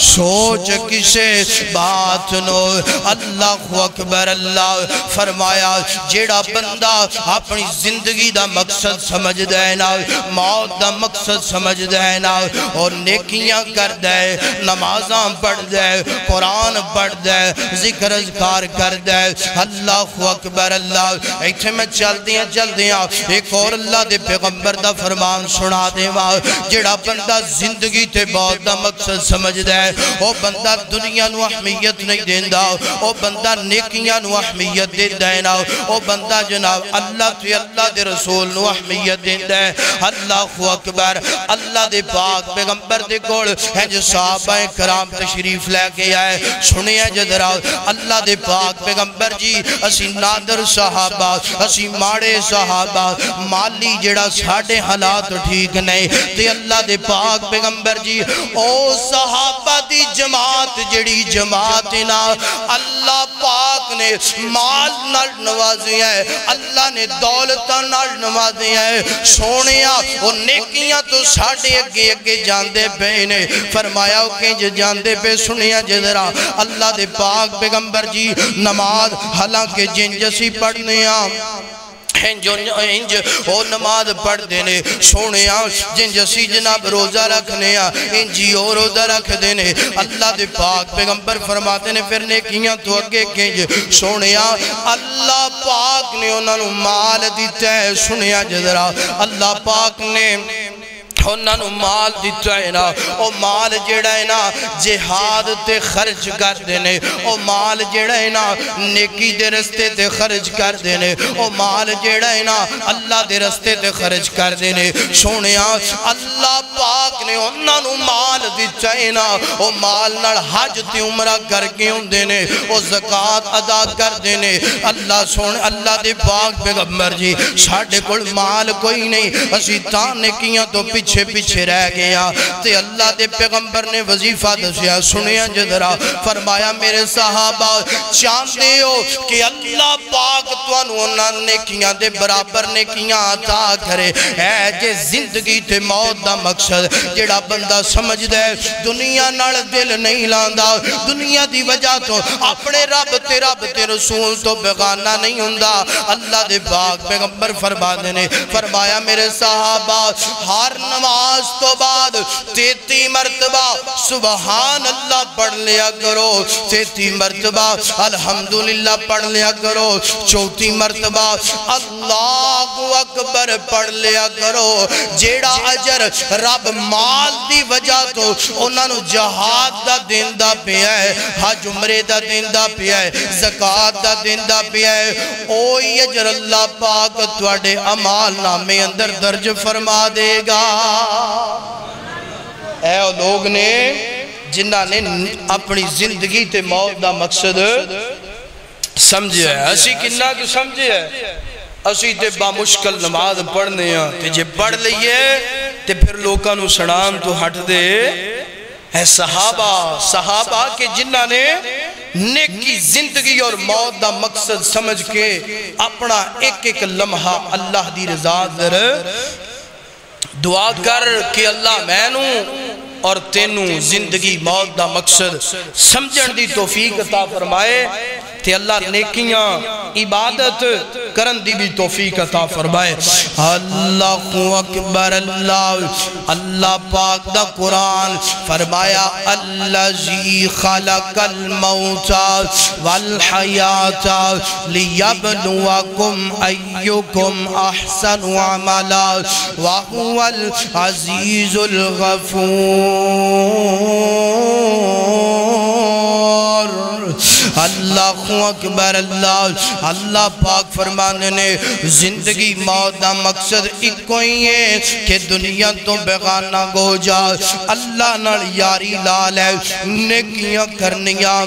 سوچ کسے بات نو اللہ اکبر اللہ فرمایا جیڑا بندہ اپنی زندگی دا مقصد سمجھ دینا موت دا مقصد سمجھ دینا اور نیکیاں کر دے نمازاں پڑھ دے قرآن پڑھ دے ذکر اذکار کر دے اللہ اکبر اللہ ایتھے میں چل دیاں ایک اور اللہ دے پیغمبر دا فرمان سنا دے جیڑا بندہ زندگی تے موت دا مقصد سمجھ دے وہ بندہ دنیا نو اہمیت نہیں دیندہ وہ بندہ نیکیاں نو اہمیت دے دینا وہ بندہ جناب اللہ دے رسول نو اہمیت دیندہ ہے اللہ اکبر اللہ دے پاک پیغمبر دے گوڑ ہے جو صحابہ کرام تشریف لے کے آئے سنیا جدرہ اللہ دے پاک پیغمبر جی اسی نادر صحابہ اسی ماڑے صحابہ مالی جڑا ساڑھے حالات ٹھیک نہیں تے اللہ دے پاک پیغمبر جی او صحابہ دی جماعت جڑی جماعت نا اللہ پاک نے مال نال نوازی ہے اللہ نے دولتاں نال نوازی ہے سونیا وہ نیکیاں تو ساڑھے اگے جاندے پہنے فرمایا کہ جاندے پہ سنیا جدرہ اللہ دے پاک پیغمبر جی نماز حالانکہ جن جسی پڑھنے انج او نماز پڑھ دینے سونیا جن جسی جناب روزہ رکھنے انجی او روزہ رکھ دینے اللہ دے پاک پیغمبر فرماتے نے پھر نیکیاں تو اگے کنج سونیا اللہ پاک نے انہوں نے مال دیتا ہے سنیا جدرہ اللہ پاک نے انہاں نو مال دیتا ہے نا او مال جیڑا ہے نا جہاد تے خرچ کر دینے او مال جیڑا ہے نا نیکی دے رستے تے خرچ کر دینے او مال جیڑا ہے نا اللہ دے رستے تے خرچ کر دینے سونیا اللہ پاک نے انہاں نو مال دیتا ہے نا او مال نال حج تے عمرہ کر کے ہوں دینے او زکاة ادا کر دینے اللہ سونے اللہ دے پاک پیغمبر جی ساڑھے کل مال کوئی نہیں اسی تانے کیاں تو پیچھے پیچھے پیچھے رہ گیا تے اللہ دے پیغمبر نے وظیفہ دسیا سنیا جدرا فرمایا میرے صحابہ چاہتے ہو کہ اللہ پاک توانو انہاں نیکیاں دے برابر نیکیاں عطا کرے اے جے زندگی تے موت دا مقصد جڑا بندہ سمجھ دے دنیا نال دل نہیں لاندا دنیا دی وجہ تو اپنے رب تے رسول تو بغانہ نہیں ہوندہ اللہ دے پاک پیغمبر فرمایا میرے صحابہ ہر نماز تو بعد 33 مرتبہ سبحان اللہ پڑھ لیا کرو 33 مرتبہ الحمدللہ پڑھ لیا کرو 34 مرتبہ اللہ اکبر پڑھ لیا کرو جیڑا اجر رب مال دی وجہ تو انہاں نو جہاد دا دین دا پیا ہے حج عمرے دا دین دا پیا ہے زکاة دا دین دا پیا ہے اوہی اجر اللہ پاک تواڈے عمال نامے اندر درج فرما دے گا اے لوگ نے جنہاں نے اپنی زندگی تے موت دا مقصد سمجھے ہے اسی کنہ کو سمجھے ہے اسی تے با مشکل نماز پڑھنے ہیں تے جے پڑھ لئیے تے پھر لوکاں نو سڑام تو ہٹ دے اے صحابہ کے جنہاں نے نیکی زندگی اور موت دا مقصد سمجھ کے اپنا ایک ایک لمحہ اللہ دی رضا در دعا کر کہ اللہ مینوں اور تینوں زندگی موت دا مقصد سمجھن دی توفیق عطا فرمائے تے اللہ نیکیاں عبادت کرن دی بھی توفیق عطا فرمائے اللہ اکبر اللہ پاک دا قرآن فرمایا الذی خلق الموت والحیات لیبلوکم ایکم احسن عملا وہو العزیز الغفور اللہ اکبر اللہ پاک فرمانے نے زندگی موت دا مقصد ایک کوئی ہے کہ دنیا تو بیگانہ گو جا اللہ نال یاری لال ہے نیکیاں کرنیاں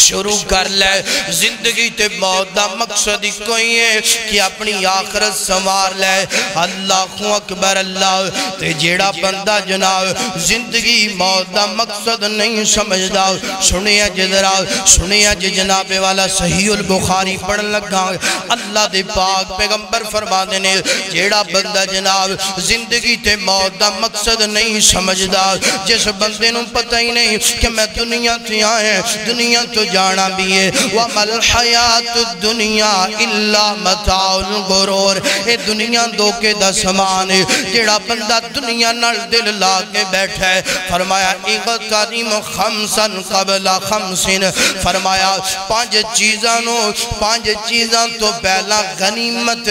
شروع کر لے زندگی تے موت دا مقصد کوئی ہے کہ اپنی آخرت سنوار لے اللہ اکبر اللہ تے جیڑا بندہ جناب زندگی موت دا مقصد نہیں سمجھدا سنیا جدرا سنیا جناب والا صحیح البخاری پڑھ لگا اللہ دے پاک پیغمبر فرمانے نے جیڑا بندہ جناب زندگی تے موت دا مقصد نہیں سمجھدا جس بندے نوں پتہ ہی نہیں کہ میں دنیا تے آئے دنیا تو جانا بھی ہے وَمَا الْحَيَاتُ الدُّنْيَا إِلَّا مَتَاعُ الْغُرُورِ اے دنیا دھوکے دا سامان ہے جیڑا بندہ دنیا نال دل لا کے بیٹھا ہے فرمایا اغتنم خمسن قبل خمسن فرمایا پانچ چیزاں تو پہلا غنیمت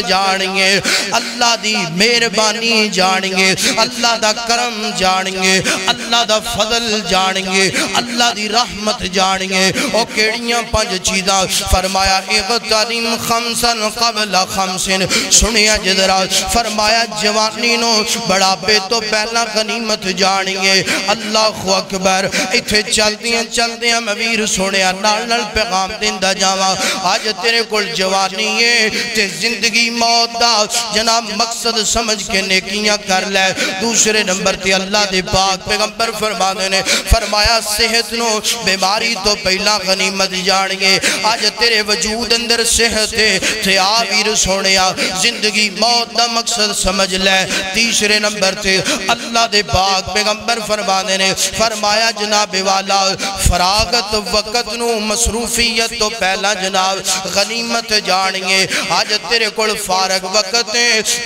جانیے اللہ دی مہربانی جانیے اللہ دا کرم جانیے اللہ دا فضل جانیے اللہ دی رحمت جانیے او کیڑیاں پانچ چیزاں فرمایا اغتنم خمسن قبل خمسن سنیا جدرا فرمایا جوانی نو بڑا پہ تو پہلا غنیمت جانیے اللہ اکبر اتھے چلدیاں مویر سنیا نال پیغام دیندہ جاواں آج تیرے کل جوانی ہے تے زندگی موت دا جناب مقصد سمجھ کے نیکیاں کر لے دوسرے نمبر تے اللہ دے پاک پیغمبر فرمانے نے فرمایا صحت نو بیماری تو پہلا غنیمت جانیے آج تیرے وجود اندر صحت تے آویر سونیا زندگی موت دا مقصد سمجھ لے تیسرے نمبر تے اللہ دے پاک پیغمبر فرمانے نے فرمایا جناب والا فراغت وقت نو مصروفیت تو پہلا جناب غنیمت جانیے آج تیرے کل فارغ وقت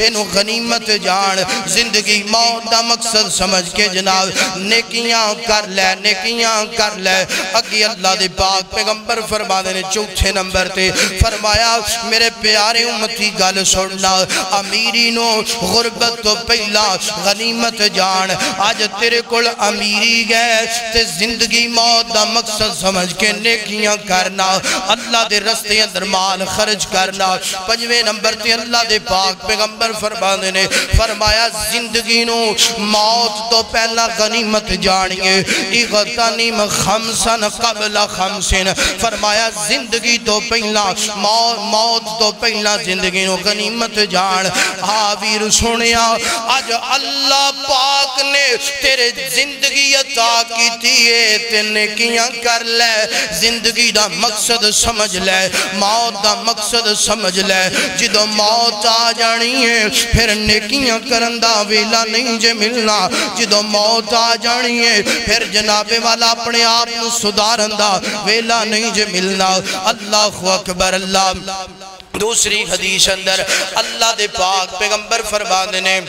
انو غنیمت جان زندگی موت دا مقصد سمجھ کے جناب نیکیاں کر لے اگی اللہ دے پاک پیغمبر فرمانے نے چوتھے نمبر تے فرمایا میرے پیارے امتی گل سننا امیری نو غربت تو پہلا غنیمت جان آج تیرے کل امیری گئے تے زندگی موت دا مقصد سمجھ کے نیکیاں کرنا اللہ دے رستے اندر مال خرج کرنا پنجویں نمبر تے اللہ دے پاک پیغمبر فرمانے نے فرمایا زندگی نو موت تو پہلا غنیمت جانیے اغتنم خمسن قبل خمسن فرمایا زندگی تو پہلا موت تو پہلا زندگی نو غنیمت جان آویر سنیا آج اللہ پاک نے تیرے زندگی عطا کی تیئے تے نیکیاں کر لے زندگی دا مقصد سمجھ لے موت دا مقصد سمجھ لے جدو موت آ جانی ہے پھر نیکیاں کرندہ ویلا نہیں جے ملنا جدو موت آ جانی ہے پھر جناب والا اپنے آپ نو سدارندہ ویلا نہیں جے ملنا اللہ اکبر اللہ دوسری حدیث اندر اللہ دے پاک پیغمبر فرماندے نے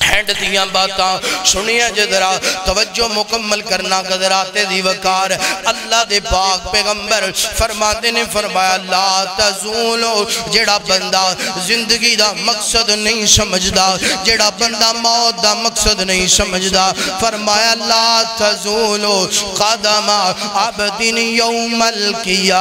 ہینڈ دیاں باتاں سنیا جدرا توجہ مکمل کرنا قدرات دی وقار اللہ دے پاک پیغمبر فرماتے نے فرمایا لا تزولو جڑا بندہ زندگی دا مقصد نہیں سمجھدا جڑا بندہ موت دا مقصد نہیں سمجھدا فرمایا لا تزولو قدم عبد یوم القیامہ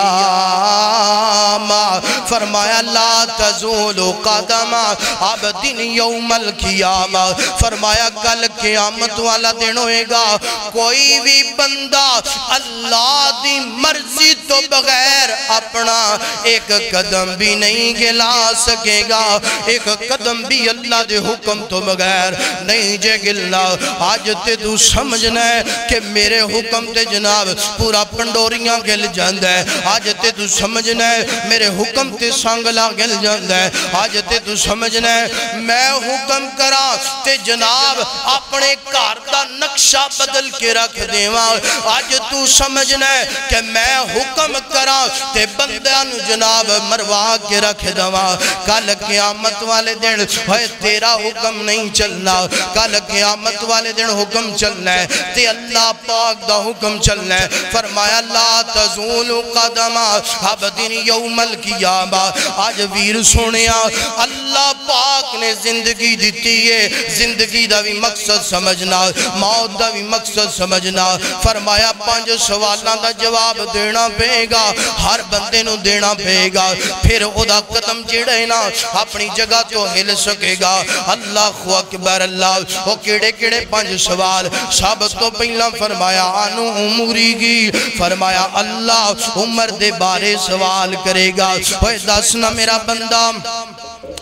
فرمایا لا تزولو قدم عبد یوم القیامہ فرمایا کل قیامت والا دن ہوئے گا کوئی بھی بندہ اللہ دی مرضی تو بغیر اپنا ایک قدم بھی نہیں گلا سکے گا ایک قدم بھی اللہ دے حکم تو بغیر نہیں جے گلنا آج تے تو سمجھنا ہے کہ میرے حکم تے جناب پورا پنڈوریاں گل جاندہ ہے آج تے تو سمجھنا ہے میرے حکم تے سانگلا گل جاندہ ہے آج تے تو سمجھنا ہے میں حکم کرا تے جناب اپنے کار دا نقشہ بدل کے رکھ دیواں آج تو سمجھنا ہے کہ میں حکم کرا تے بندیاں جناب مروا کے رکھ دواں کل قیامت والے دن ہوئے تیرا حکم نہیں چلنا کل قیامت والے دن حکم چلنا ہے تے اللہ پاک دا حکم چلنا ہے فرمایا لا تزول قدم عبد یوم القیامہ آج ویر سنیا اللہ پاک نے زندگی دیتی ہے زندگی دا بھی مقصد سمجھنا موت دا بھی مقصد سمجھنا فرمایا 5 سوالوں دا جواب دینا پے گا ہر بندے نو دینا پے گا پھر او دا قدم جڑے نا اپنی جگہ تو ہل سکے گا اللہ اکبر اللہ وہ کیڑے کیڑے 5 سوال سب تو پہلا فرمایا آنو عمری گی فرمایا اللہ عمر دے بارے سوال کرے گا وہ دسنا میرا بندہ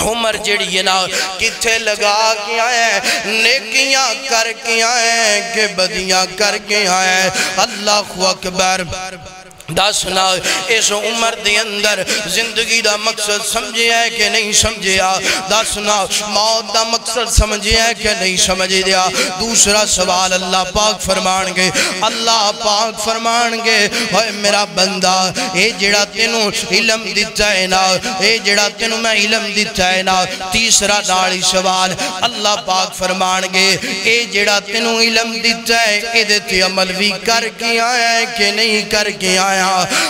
عمر جڑی ہے نا کتھے لگا کے آئے نیکیاں کر کے آئے کہ بدیاں کر کے آئے اللہ اکبر دسنا اس عمر دے اندر زندگی دا مقصد سمجھے ہے کہ نہیں سمجھے دسنا موت دا مقصد سمجھے ہے کہ نہیں سمجھے دیا دوسرا سوال اللہ پاک فرمان گے اللہ پاک فرمان گے ہوئے میرا بندہ اے جڑا تینوں علم دیتا ہے نا اے جڑا تینوں میں علم دیتا ہے نا تیسرا ناڑی سوال اللہ پاک فرمان گے اے جڑا تینوں علم دیتا ہے اے دیتے عمل بھی کر کے آیا ہے کہ نہیں کر کے آیا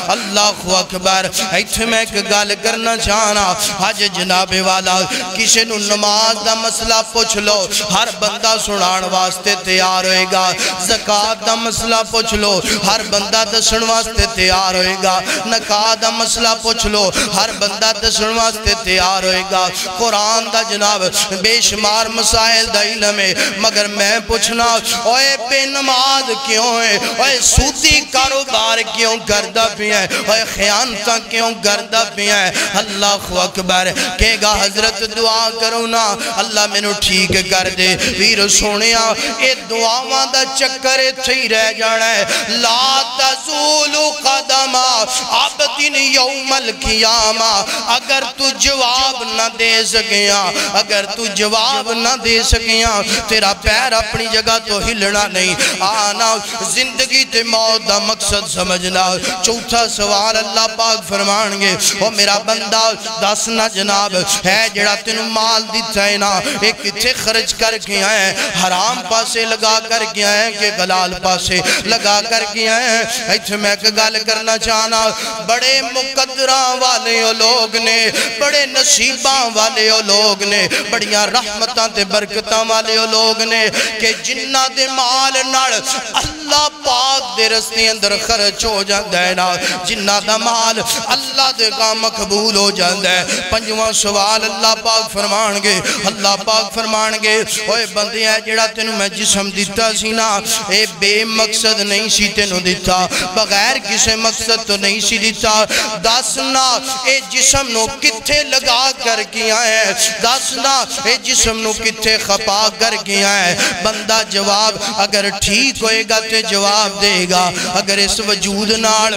اللہ اکبر ایتھے میں ایک گال کرنا چاہنا آج جناب والا کسی نو نماز دا مسئلہ پوچھ لو ہر بندہ سنان واسطے تیار ہوئے گا زکاة دا مسئلہ پوچھ لو ہر بندہ دسن واسطے تیار ہوئے گا نکاح دا مسئلہ پوچھ لو ہر بندہ دسن واسطے تیار ہوئے گا قرآن دا جناب بے شمار مسائل دا علم ہے مگر میں پوچھنا اوے بے نماز کیوں ہے اوے سودی کاروبار کیوں گردہ بھی ہے اوے خیانتاں کیوں گردہ بھی ہے اللہ اکبر کہے گا حضرت دعا کرو نا اللہ میں نو ٹھیک کر دے ویر سونیا اے دعاواں دا چکر تھی رہ جانا ہے لا تزول قدم عبد یوم القیامہ اگر تو جواب نہ دے سکیا اگر تو جواب نہ دے سکیا تیرا پیر اپنی جگہ تو ہلنا نہیں آنا زندگی تے موت دا مقصد سمجھنا چوتھا سوال اللہ پاک فرمان گے وہ میرا بندہ دسنا جناب ہے جڑا تینوں مال دیتا ہے نا ایک کتھے خرچ کر کے آئے حرام پاسے لگا کر کے آئے کہ غلال پاسے لگا کر کے آئے ایتھے میں ایک گال کرنا چاہنا بڑے مقدرہ والے لوگ نے بڑے نصیباں والے لوگ نے بڑیاں رحمتاں تے برکتاں والے لوگ نے کہ جنہ دے مال نڑ اللہ پاک دے رستے اندر خرچ ہو جاندہ ہے نا جنہ دا مال اللہ دے کا مقبول ہو جاندہ ہے پنجواں سوال اللہ پاک فرمان گے اللہ پاک فرمان گے اوے بندے ہیں جڑا تینوں میں جسم دیتا سی نا اے بے مقصد نہیں سی تینوں دیتا بغیر کسے مقصد تو نہیں سی دیتا دسنا اے جسم نو کتھے لگا کر کیا ہے دسنا اے جسم نو کتھے خپا کر کیا ہے بندہ جواب اگر ٹھیک ہوئے گا تے جواب دے گا اگر اس وجود نال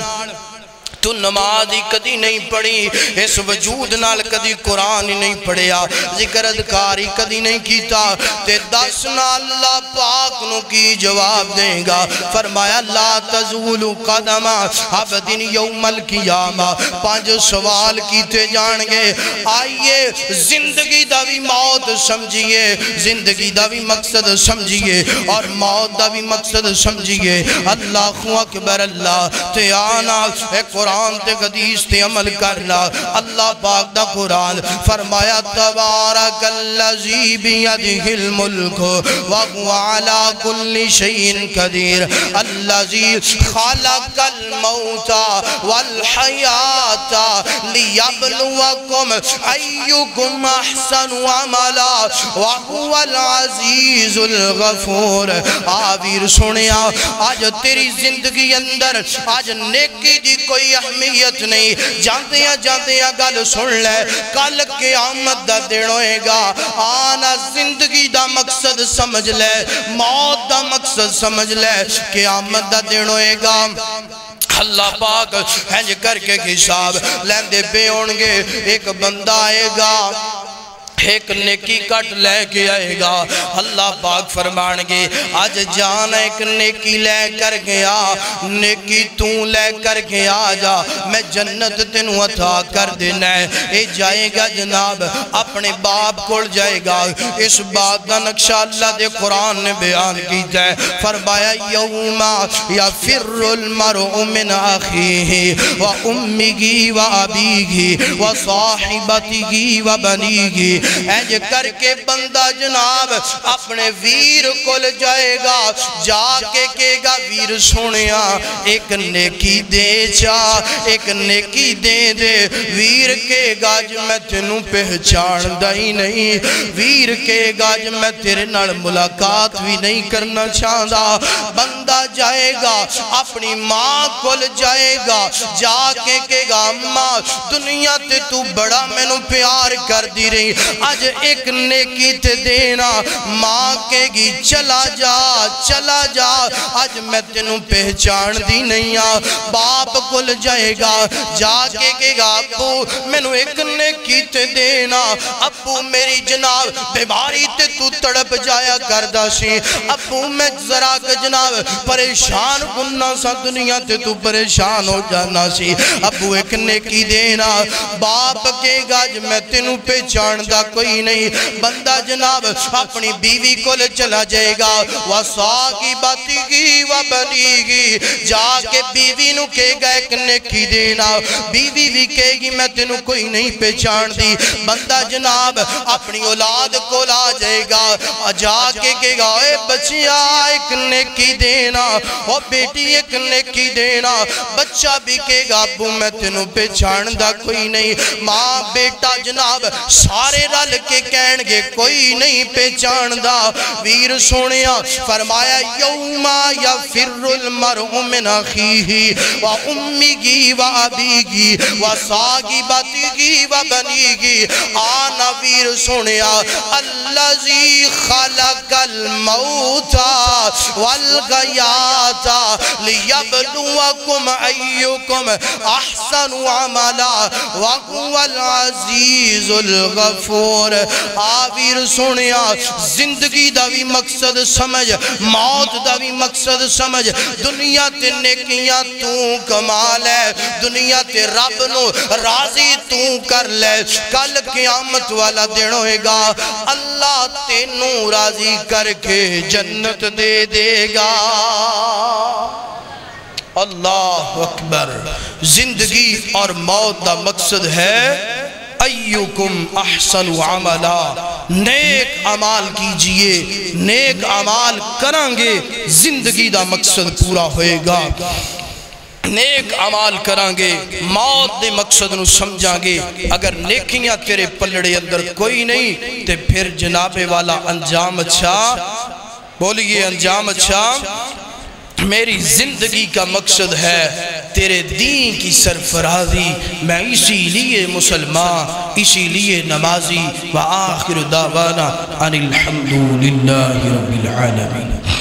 تو نماز ہی کدی نہیں پڑھی اس وجود نال کدی قرآن ہی نہیں پڑھیا ذکر اذکار ہی کدی نہیں کیتا تے دسنا اللہ پاک نو کی جواب دیں گا فرمایا لا تزول قدم عبد یوم القیامہ 5 سوال کیتے جان گے آئیے زندگی دا بھی موت سمجھئے زندگی دا بھی مقصد سمجھئے اور موت دا بھی مقصد سمجھئے اللہ اکبر اللہ تے آنا اے قرآن تے حدیث تے عمل کرنا اللہ پاک دا قرآن فرمایا تبارک اللذی بیدہ الملک وہو علی کل شیء قدیر اللذی خلق الموت والحیات لیبلوکم ایکم احسن عملا وہو العزیز الغفور آویر سنیا آج تیری زندگی اندر آج نیکی دی کوئی اہمیت نہیں جانتے ہیں گل سن لے کل قیامت دا دن ہوئے گا آنا زندگی دا مقصد سمجھ لے موت دا مقصد سمجھ لے قیامت دا دن ہوئے گا اللہ پاک ہنج کر کے حساب لیندے پہ ہونگے ایک بندہ آئے گا ایک نیکی کٹ لے کے آئے گا اللہ پاک فرمانگے آج جان ایک نیکی لے کر گیا نیکی توں لے کر گیا جا میں جنت تنو عطا کر دینا ہے اے جائے گا جناب اپنے باپ کھڑ جائے گا اس بات کا نقشہ اللہ دے قرآن نے بیان کیتا ہے فرمایا یوما یفر المرء من اخیہ و امیگی و ابیگی و صاحبتگی و بنیگی اینج کر کے بندہ جناب اپنے ویر کل جائے گا جا کے کہے گا ویر سنیا ایک نیکی دے چا ایک نیکی دے دے ویر کہے گا جو میں تنوں پہچان دائی نہیں ویر کہے گا جو میں تیرے نال ملاقات بھی نہیں کرنا چاہتا بندہ جائے گا اپنی ماں کل جائے گا جا کے کہے گا ماں دنیا تے تو بڑا میں نو پیار کر دی رہی آج ایک نیکی تے دینا ماں کے گی چلا جا آج میں تنوں پہچان دی نہیں باپ کل جائے گا جا کے کہے گا ابو میں نو ایک نیکی تے دینا ابو میری جناب بیماری تے تو تڑپ جایا کردہ سی ابو میں ذرا کہ جناب پریشان کننا سا دنیا تے تو پریشان ہو جانا سی ابو ایک نیکی دینا باپ کہے گا جو میں تنوں پہچان دا کوئی نہیں بندہ جناب اپنی بیوی کو لے چلا جائے گا وَصَاحِبَتِهِ وَبَنِيهِ جا کے بیوی نو کہے گا ایک نیکی دینا بیوی بھی کہے گی میں تینوں کوئی نہیں پہچان دی بندہ جناب اپنی اولاد کو لا جائے گا جا کے کہے گا اے بچیا ایک نیکی دینا او بیٹی ایک نیکی دینا بچہ بھی کہے گا ابو میں تینوں پہچان دا کوئی نہیں ماں بیٹا جناب سارے رل کے کہن گے کوئی نہیں پہچان دا ویر سونیا فرمایا یوما یفر المرء من اخیہ و امیگی و ابیگی و صاحبتگی و بنیگی آنا ویر سونیا اللذی خلق الموت والغیات لیبلوکم ایکم احسن عملا وهو العزیز الغفور آویر سنیا زندگی دا بھی مقصد سمجھ موت دا بھی مقصد سمجھ دنیا تے نیکیاں تو کمال ہے دنیا تے رب نو راضی تو کر لے کل قیامت والا دن ہوئے گا اللہ تینوں راضی کر کے جنت دے دے گا اللہ اکبر زندگی اور موت دا مقصد ہے ایوکم احسن عملا نیک عمال کیجئے نیک عمال کرانگے زندگی دا مقصد پورا ہوئے گا نیک عمال کرانگے موت دے مقصد نو سمجھانگے اگر نیکیاں تیرے پلڑے اندر کوئی نہیں تے پھر جناب والا انجام اچھا بولیے انجام اچھا میری زندگی کا مقصد ہے تیرے دین کی سرفرازی، میں اسی لیے مسلمان، اسی لیے نمازی۔ وآخر دعوانا ان الحمدللہ رب العالمین۔